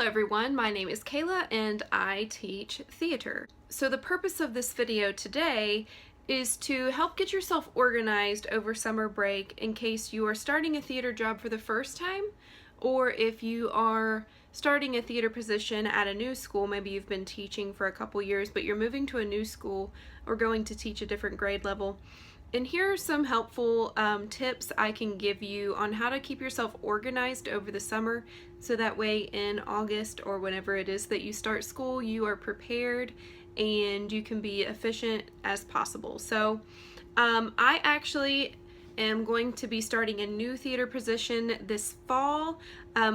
Hello everyone, my name is Kayla and I teach theater. So the purpose of this video today is to help get yourself organized over summer break in case you are starting a theater job for the first time, or if you are starting a theater position at a new school. Maybe you've been teaching for a couple years but you're moving to a new school or going to teach a different grade level. And here are some helpful tips I can give you on how to keep yourself organized over the summer, so that way in August or whenever it is that you start school, you are prepared and you can be efficient as possible. So I actually am going to be starting a new theater position this fall.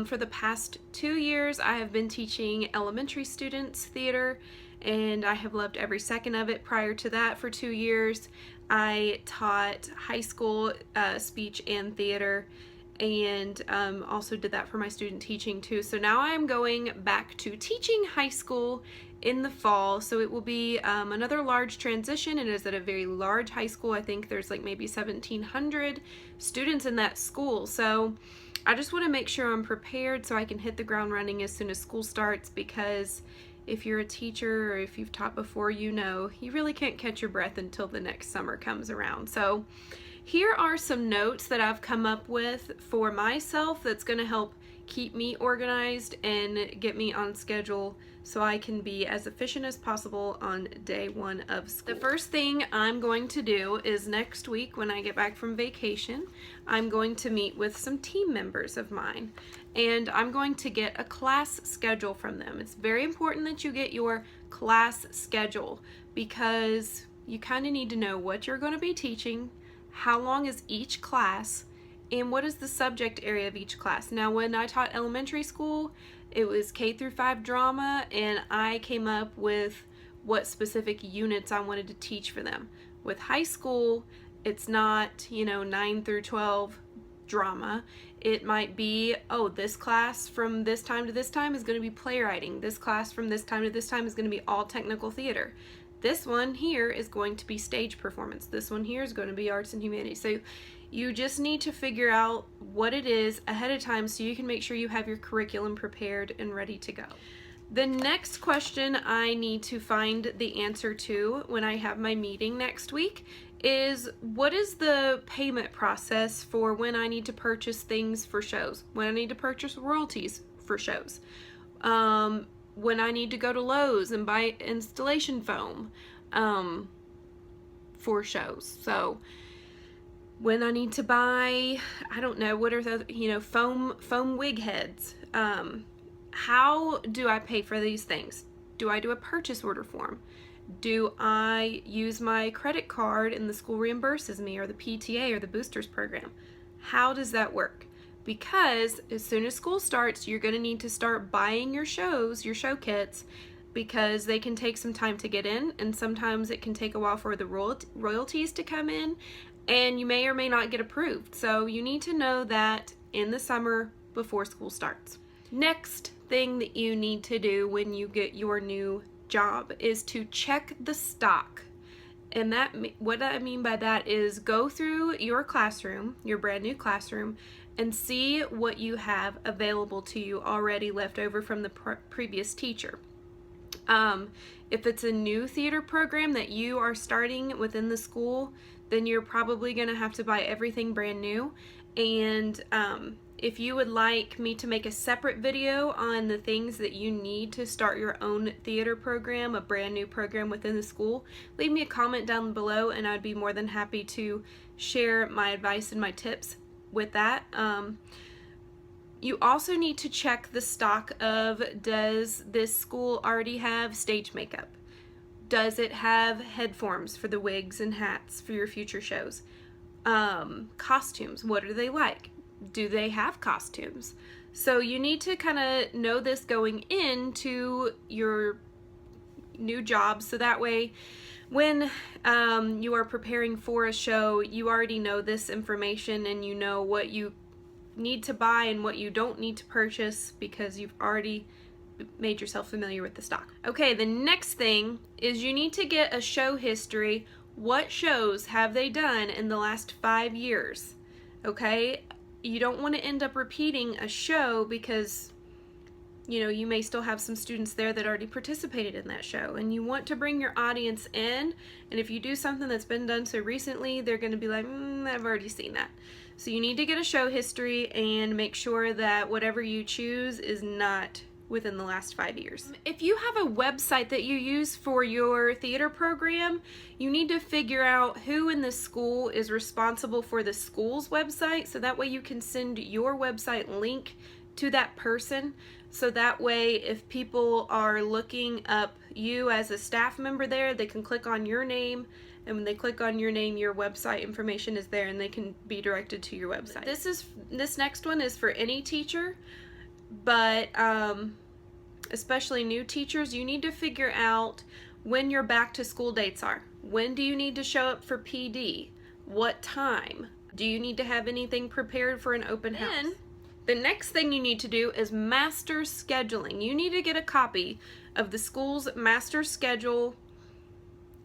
For the past 2 years, I have been teaching elementary students theater, and I have loved every second of it. Prior to that, for 2 years, I taught high school speech and theater, and also did that for my student teaching too. So now I'm going back to teaching high school in the fall. So it will be another large transition. It is at a very large high school. I think there's like maybe 1,700 students in that school. So I just want to make sure I'm prepared so I can hit the ground running as soon as school starts, because if you're a teacher or if you've taught before, you know you really can't catch your breath until the next summer comes around. So here are some notes that I've come up with for myself that's going to help keep me organized and get me on schedule so I can be as efficient as possible on day one of school. The first thing I'm going to do is next week, when I get back from vacation, I'm going to meet with some team members of mine, and I'm going to get a class schedule from them. It's very important that you get your class schedule, because you kind of need to know what you're going to be teaching, how long is each class, and what is the subject area of each class. Now, when I taught elementary school, it was K-5 drama, and I came up with what specific units I wanted to teach for them. With high school, it's not, 9-12 drama. It might be, oh, this class from this time to this time is going to be playwriting. This class from this time to this time is going to be all technical theater. This one here is going to be stage performance. This one here is going to be arts and humanities. So you just need to figure out what it is ahead of time so you can make sure you have your curriculum prepared and ready to go. The next question I need to find the answer to when I have my meeting next week is, what is the payment process for when I need to purchase things for shows, when I need to purchase royalties for shows, when I need to go to Lowe's and buy installation foam for shows. So when I need to buy, I don't know, what are the, foam wig heads. How do I pay for these things? Do I do a purchase order form? Do I use my credit card and the school reimburses me, or the PTA or the boosters program? How does that work? Because as soon as school starts, you're going to need to start buying your shows, your show kits, because they can take some time to get in, and sometimes it can take a while for the royalties to come in, and you may or may not get approved. So you need to know that in the summer before school starts. Next thing that you need to do when you get your new job is to check the stock. And what I mean by that is go through your classroom, your brand new classroom, and see what you have available to you already left over from the previous teacher. If it's a new theater program that you are starting within the school, then you're probably going to have to buy everything brand new. And if you would like me to make a separate video on the things that you need to start your own theater program, a brand new program within the school, leave me a comment down below and I'd be more than happy to share my advice and my tips with that. You also need to check the stock of, does this school already have stage makeup? Does it have head forms for the wigs and hats for your future shows? Costumes, what are they like? Do they have costumes? So you need to kind of know this going into your new job, so that way when you are preparing for a show, you already know this information and you know what you need to buy and what you don't need to purchase, because you've already made yourself familiar with the stock. Okay, the next thing is you need to get a show history. What shows have they done in the last 5 years? Okay, you don't want to end up repeating a show because you know, you may still have some students there that already participated in that show, and you want to bring your audience in, and if you do something that's been done so recently, they're going to be like, I've already seen that. So you need to get a show history and make sure that whatever you choose is not within the last 5 years. If you have a website that you use for your theater program, you need to figure out who in the school is responsible for the school's website, so that way you can send your website link to that person. So that way if people are looking up you as a staff member there, they can click on your name, and when they click on your name, your website information is there and they can be directed to your website. This next one is for any teacher, but especially new teachers. You need to figure out when your back to school dates are. When do you need to show up for PD? What time? Do you need to have anything prepared for an open house? Then, the next thing you need to do is master scheduling. You need to get a copy of the school's master schedule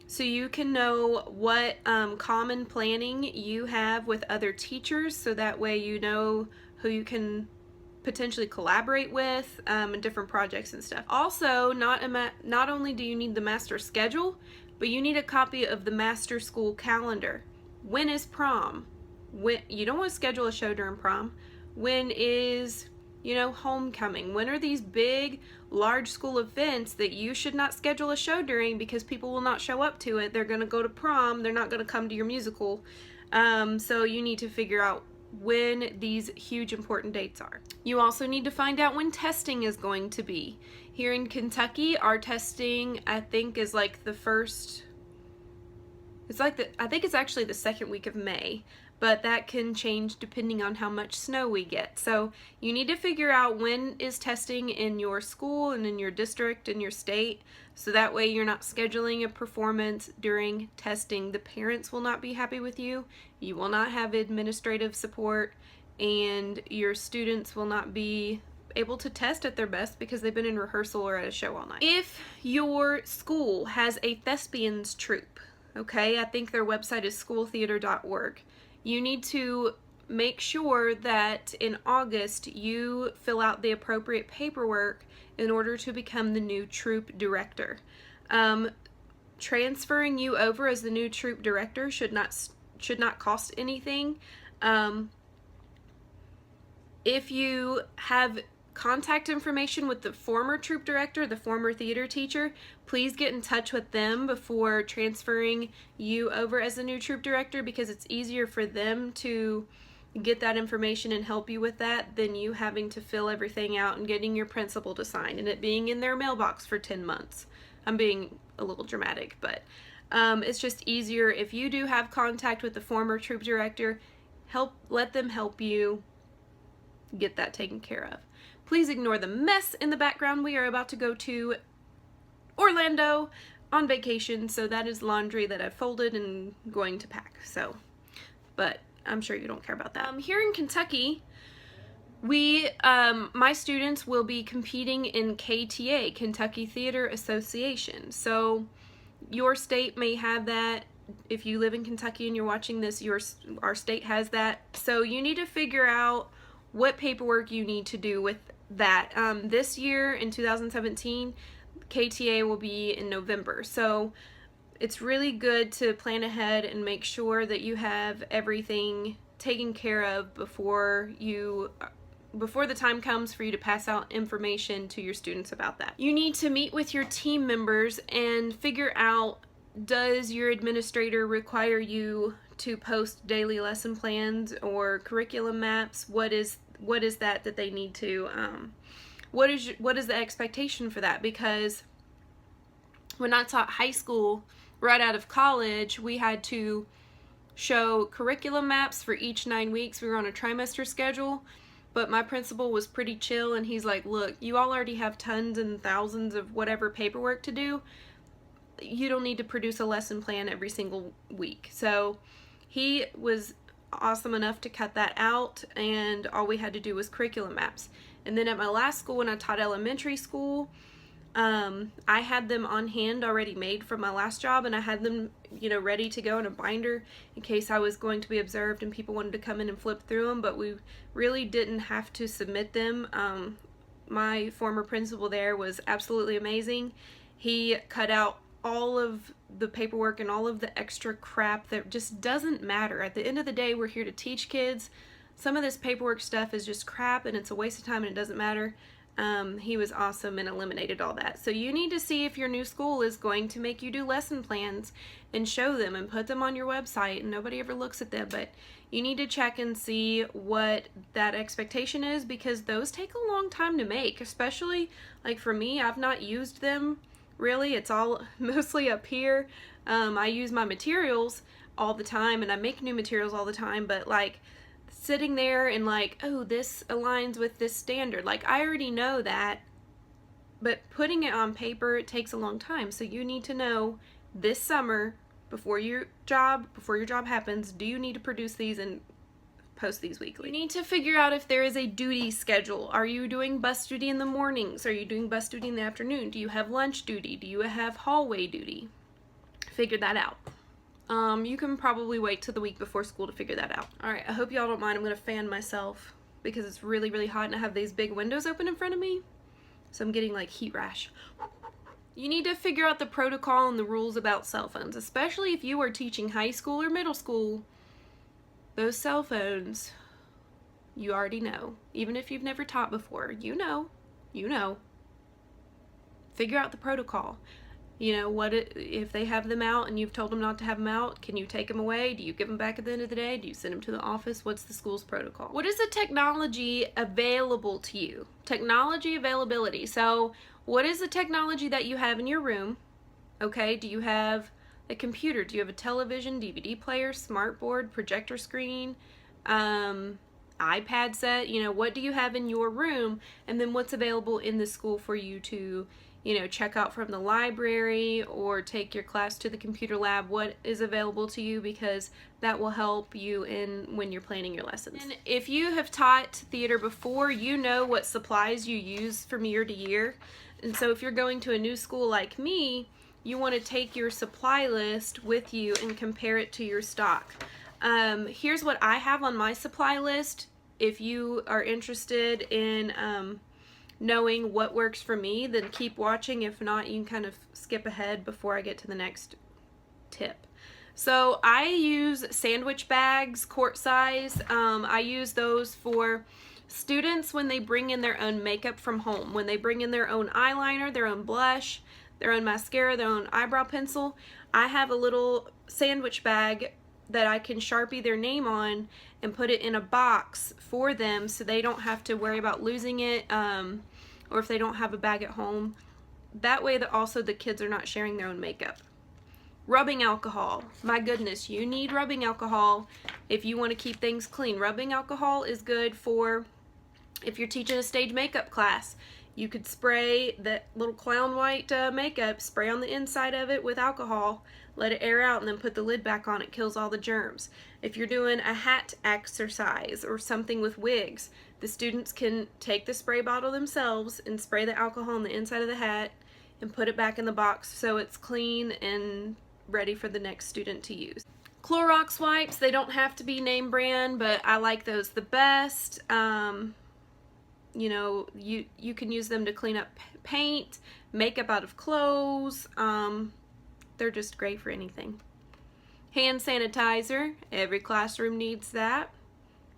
so you can know what common planning you have with other teachers, so that way you know who you can potentially collaborate with in different projects and stuff. Also, not only do you need the master schedule, but you need a copy of the master school calendar. When is prom? You don't want to schedule a show during prom. When is, you know, homecoming? When are these big, large school events that you should not schedule a show during because people will not show up to it? They're going to go to prom. They're not going to come to your musical. So you need to figure out when these huge important dates are. You also need to find out when testing is going to be. Here in Kentucky, our testing, I think, is like the first, I think it's actually the second week of May, but that can change depending on how much snow we get. So you need to figure out when is testing in your school and in your district and your state, so that way you're not scheduling a performance during testing. The parents will not be happy with you, you will not have administrative support, and your students will not be able to test at their best because they've been in rehearsal or at a show all night. If your school has a Thespians troupe, okay, I think their website is schooltheater.org, you need to make sure that in August you fill out the appropriate paperwork in order to become the new troupe director. Transferring you over as the new troupe director should not cost anything. If you have contact information with the former troupe director, the former theater teacher, please get in touch with them before transferring you over as the new troupe director, because it's easier for them to get that information and help you with that than you having to fill everything out and getting your principal to sign and it being in their mailbox for 10 months. I'm being a little dramatic, but it's just easier if you do have contact with the former troupe director. Let them help you get that taken care of. Please ignore the mess in the background. We are about to go to Orlando on vacation, so that is laundry that I've folded and going to pack. So, but I'm sure you don't care about that. Here in Kentucky, my students will be competing in KTA, Kentucky Theater Association. So your state may have that. If you live in Kentucky and you're watching this, our state has that. So you need to figure out what paperwork you need to do with that. This year in 2017, KTA will be in November. So it's really good to plan ahead and make sure that you have everything taken care of before the time comes for you to pass out information to your students about that. You need to meet with your team members and figure out, does your administrator require you to post daily lesson plans or curriculum maps? What is that they need to, what is the expectation for that? Because when I taught high school, right out of college, we had to show curriculum maps for each 9 weeks. We were on a trimester schedule, but my principal was pretty chill, and he's like, look, you all already have tons and thousands of whatever paperwork to do. You don't need to produce a lesson plan every single week. So he was awesome enough to cut that out, and all we had to do was curriculum maps. And then at my last school, when I taught elementary school, I had them on hand already made from my last job, and I had them, ready to go in a binder in case I was going to be observed and people wanted to come in and flip through them, but we really didn't have to submit them my former principal there was absolutely amazing. He cut out all of the paperwork and all of the extra crap that just doesn't matter. At the end of the day, we're here to teach kids. Some of this paperwork stuff is just crap and it's a waste of time and it doesn't matter. He was awesome and eliminated all that. So you need to see if your new school is going to make you do lesson plans and show them and put them on your website, and nobody ever looks at them, but you need to check and see what that expectation is, because those take a long time to make, especially like for me. I've not used them really. It's all mostly up here. I use my materials all the time and I make new materials all the time, but like sitting there and like, oh, this aligns with this standard, like I already know that, but putting it on paper, it takes a long time. So you need to know this summer, before your job happens, do you need to produce these and post these weekly? You need to figure out if there is a duty schedule. Are you doing bus duty in the mornings? Are you doing bus duty in the afternoon? Do you have lunch duty? Do you have hallway duty? Figure that out. You can probably wait till the week before school to figure that out. Alright, I hope y'all don't mind. I'm going to fan myself because it's really, really hot and I have these big windows open in front of me. So I'm getting like heat rash. You need to figure out the protocol and the rules about cell phones, especially if you are teaching high school or middle school. Those cell phones, you already know. Even if you've never taught before, you know. Figure out the protocol. You know, if they have them out and you've told them not to have them out, can you take them away? Do you give them back at the end of the day? Do you send them to the office? What's the school's protocol? What is the technology available to you? Technology availability. So what is the technology that you have in your room? Okay, do you have a computer? Do you have a television, DVD player, smartboard, projector screen, iPad set? You know, what do you have in your room? And then what's available in the school for you to, you know, check out from the library or take your class to the computer lab? What is available to you, because that will help you when you're planning your lessons. And if you have taught theater before, you know what supplies you use from year to year. And so if you're going to a new school like me, you want to take your supply list with you and compare it to your stock. Here's what I have on my supply list. If you are interested in knowing what works for me, then keep watching. If not, you can kind of skip ahead before I get to the next tip. So I use sandwich bags, quart size. I use those for students when they bring in their own makeup from home, when they bring in their own eyeliner, their own blush, their own mascara, their own eyebrow pencil. I have a little sandwich bag that I can Sharpie their name on and put it in a box for them so they don't have to worry about losing it, or if they don't have a bag at home. That way that also the kids are not sharing their own makeup. Rubbing alcohol. My goodness, you need rubbing alcohol if you want to keep things clean. Rubbing alcohol is good for if you're teaching a stage makeup class. You could spray that little clown white makeup, spray on the inside of it with alcohol, let it air out, and then put the lid back on. It kills all the germs. If you're doing a hat exercise or something with wigs, the students can take the spray bottle themselves and spray the alcohol on the inside of the hat and put it back in the box so it's clean and ready for the next student to use. Clorox wipes, they don't have to be name brand, but I like those the best. You know, you can use them to clean up paint, makeup out of clothes. They're just great for anything. Hand sanitizer, every classroom needs that.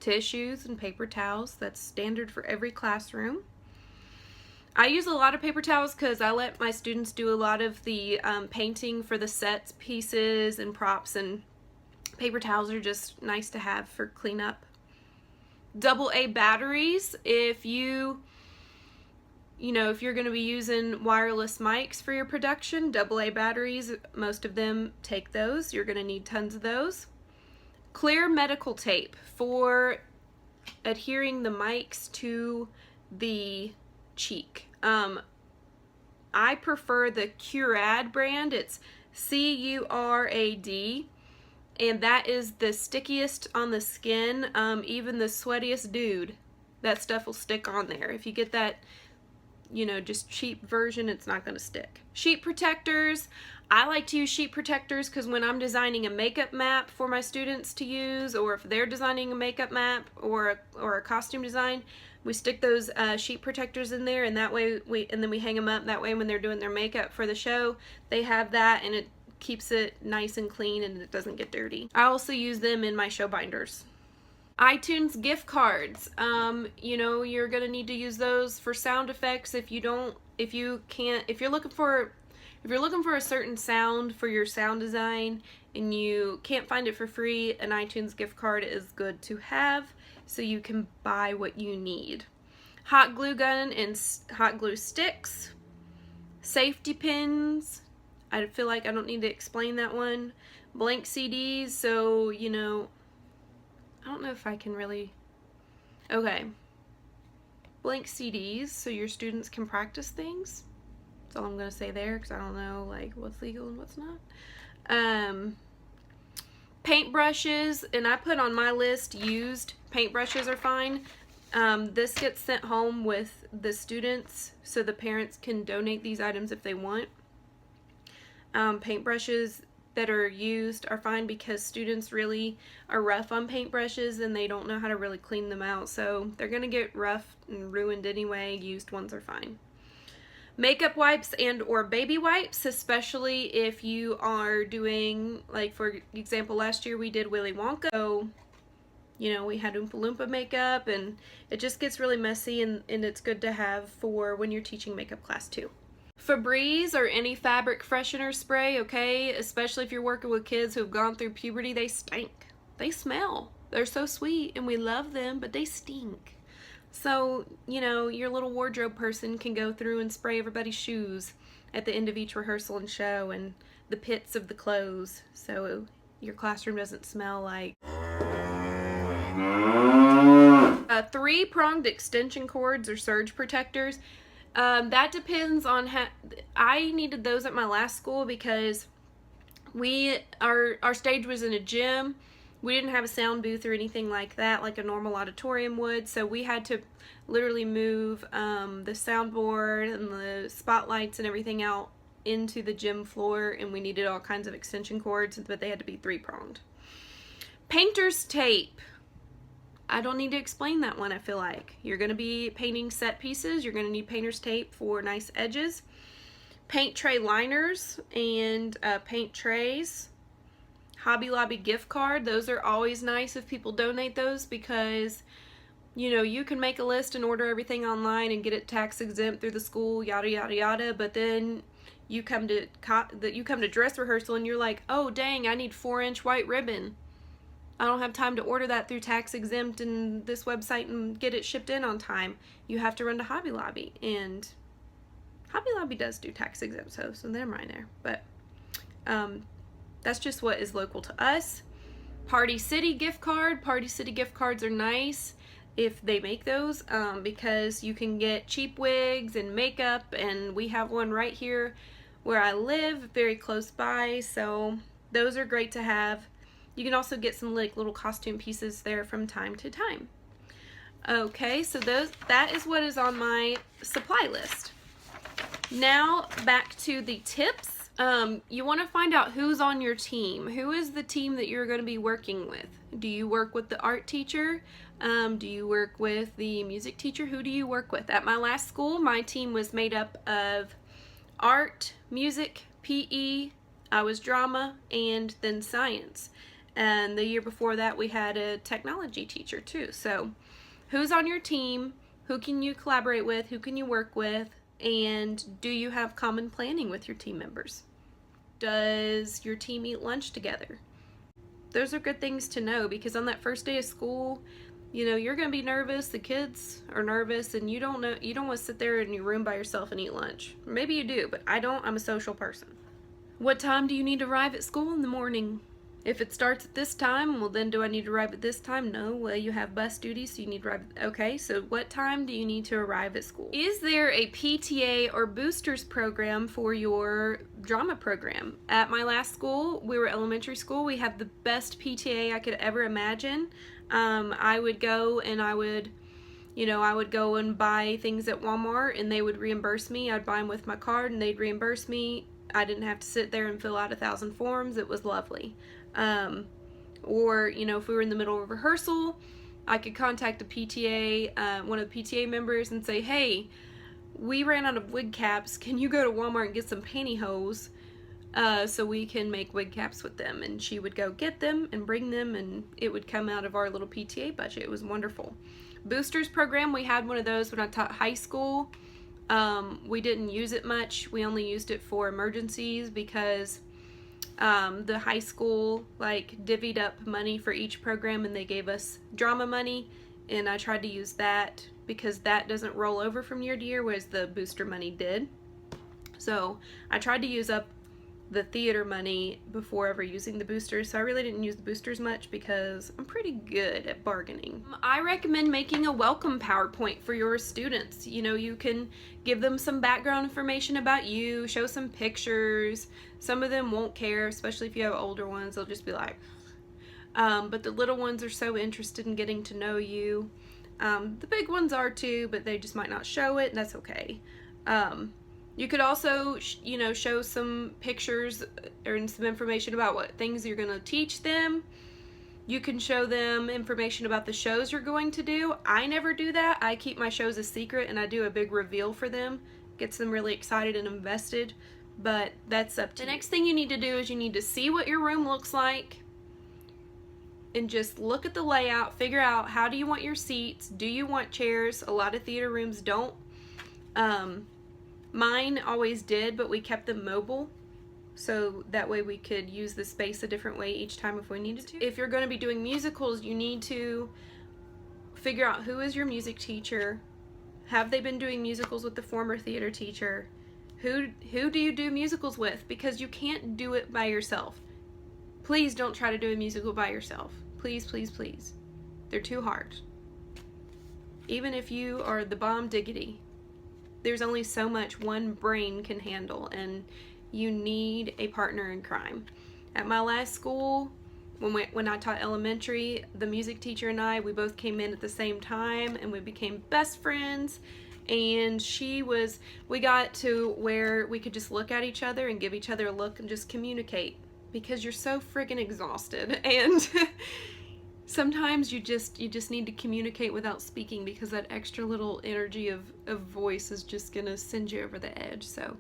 Tissues and paper towels, that's standard for every classroom. I use a lot of paper towels because I let my students do a lot of the painting for the sets, pieces, and props, and paper towels are just nice to have for cleanup. AA batteries, if you're going to be using wireless mics for your production, AA batteries, most of them take those. You're going to need tons of those. Clear medical tape for adhering the mics to the cheek. I prefer the Curad brand. It's C-U-R-A-D. And that is the stickiest on the skin. Even the sweatiest dude, that stuff will stick on there. If you get that, just cheap version, it's not going to stick. Sheet protectors. I like to use sheet protectors because when I'm designing a makeup map for my students to use, or if they're designing a makeup map or a costume design, We stick those sheet protectors in there, and that way and then we hang them up. That way when they're doing their makeup for the show, they have that, and it keeps it nice and clean and it doesn't get dirty. I also use them in my show binders. iTunes gift cards. You know, you're gonna need to use those for sound effects. If you're looking for a certain sound for your sound design and you can't find it for free, an iTunes gift card is good to have so you can buy what you need. Hot glue gun and hot glue sticks, safety pins. I feel like I don't need to explain that one. Blank CDs, so, you know, I don't know if I can really, okay. Blank CDs, so your students can practice things. That's all I'm going to say there, because I don't know, like, what's legal and what's not. Paintbrushes, and I put on my list used. Paintbrushes are fine. This gets sent home with the students, so the parents can donate these items if they want. Paintbrushes that are used are fine because students really are rough on paintbrushes and they don't know how to really clean them out, so they're gonna get rough and ruined anyway. Used ones are fine. Makeup wipes and or baby wipes, especially if you are doing, like, for example, last year we did Willy Wonka, so, you know, we had Oompa Loompa makeup, and it just gets really messy, and it's good to have for when you're teaching makeup class too. Febreze or any fabric freshener spray, okay? Especially if you're working with kids who have gone through puberty, they stink. They smell. They're so sweet and we love them, but they stink. So, you know, your little wardrobe person can go through and spray everybody's shoes at the end of each rehearsal and show, and the pits of the clothes, so your classroom doesn't smell like. 3-pronged extension cords or surge protectors. That depends on how. I needed those at my last school because our stage was in a gym. We didn't have a sound booth or anything like that, like a normal auditorium would, so we had to literally move the soundboard and the spotlights and everything out into the gym floor, and we needed all kinds of extension cords, but they had to be 3-pronged. Painter's tape. I don't need to explain that one, I feel like. You're going to be painting set pieces. You're going to need painter's tape for nice edges. Paint tray liners and paint trays. Hobby Lobby gift card. Those are always nice if people donate those because, you know, you can make a list and order everything online and get it tax exempt through the school, yada, yada, yada. But then you come to dress rehearsal and you're like, oh, dang, I need 4-inch white ribbon. I don't have time to order that through tax exempt and this website and get it shipped in on time. You have to run to Hobby Lobby, and Hobby Lobby does do tax exempt, so they're mine there. But that's just what is local to us. Party City gift card. Party City gift cards are nice if they make those because you can get cheap wigs and makeup, and we have one right here where I live, very close by, so those are great to have. You can also get some like little costume pieces there from time to time. Okay, so that is what is on my supply list. Now back to the tips. You want to find out who's on your team. Who is the team that you're going to be working with? Do you work with the art teacher? Do you work with the music teacher? Who do you work with? At my last school, my team was made up of art, music, PE, I was drama, and then science. And the year before that, we had a technology teacher too. So who's on your team? Who can you collaborate with? Who can you work with? And do you have common planning with your team members? Does your team eat lunch together? Those are good things to know because on that first day of school, you know, you're going to be nervous. The kids are nervous, and you don't want to sit there in your room by yourself and eat lunch. Maybe you do, but I don't. I'm a social person. What time do you need to arrive at school in the morning? If it starts at this time, well then do I need to arrive at this time? No. Well, you have bus duty, so you need to arrive. Okay, so what time do you need to arrive at school? Is there a PTA or boosters program for your drama program? At my last school, we were elementary school, we had the best PTA I could ever imagine. I would go and I would go and buy things at Walmart and they would reimburse me. I'd buy them with my card and they'd reimburse me. I didn't have to sit there and fill out 1,000 forms. It was lovely. Or, you know, if we were in the middle of rehearsal, I could contact the PTA, one of the PTA members, and say, hey, we ran out of wig caps. Can you go to Walmart and get some pantyhose so we can make wig caps with them? And she would go get them and bring them, and it would come out of our little PTA budget. It was wonderful. Boosters program, we had one of those when I taught high school. We didn't use it much. We only used it for emergencies because the high school like divvied up money for each program, and they gave us drama money, and I tried to use that because that doesn't roll over from year to year, whereas the booster money did. So I tried to use up the theater money before ever using the boosters, so I really didn't use the boosters much because I'm pretty good at bargaining. I recommend making a welcome PowerPoint for your students. You know, you can give them some background information about you, show some pictures. Some of them won't care, especially if you have older ones. They'll just be like, but the little ones are so interested in getting to know you. The big ones are too, but they just might not show it, and that's okay. You could also, you know, show some pictures or some information about what things you're going to teach them. You can show them information about the shows you're going to do. I never do that. I keep my shows a secret, and I do a big reveal for them. Gets them really excited and invested, but that's up to you. The next thing you need to do is you need to see what your room looks like and just look at the layout, figure out how do you want your seats, do you want chairs? A lot of theater rooms don't. Mine always did, but we kept them mobile, so that way we could use the space a different way each time if we needed to. If you're going to be doing musicals, you need to figure out who is your music teacher. Have they been doing musicals with the former theater teacher? Who do you do musicals with? Because you can't do it by yourself. Please don't try to do a musical by yourself. Please, please, please. They're too hard. Even if you are the bomb diggity, there's only so much one brain can handle, and you need a partner in crime. At my last school, when I taught elementary, the music teacher and I, we both came in at the same time, and we became best friends. And we got to where we could just look at each other and give each other a look and just communicate, because you're so friggin' exhausted, and sometimes you just need to communicate without speaking, because that extra little energy of voice is just gonna send you over the edge. So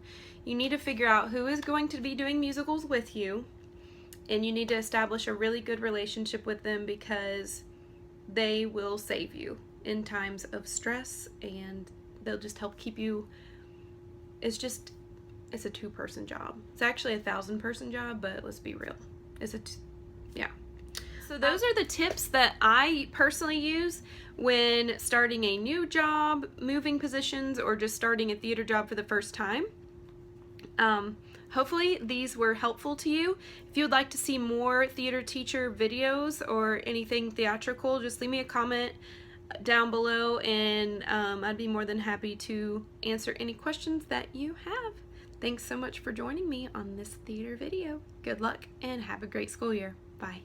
you need to figure out who is going to be doing musicals with you, and you need to establish a really good relationship with them, because they will save you in times of stress, and they'll just help keep you. It's a 2-person job. It's actually a 1,000-person job, but let's be real. Yeah. So those are the tips that I personally use when starting a new job, moving positions, or just starting a theater job for the first time. Hopefully these were helpful to you. If you would like to see more theater teacher videos or anything theatrical, just leave me a comment down below, and I'd be more than happy to answer any questions that you have. Thanks so much for joining me on this theater video. Good luck and have a great school year. Bye.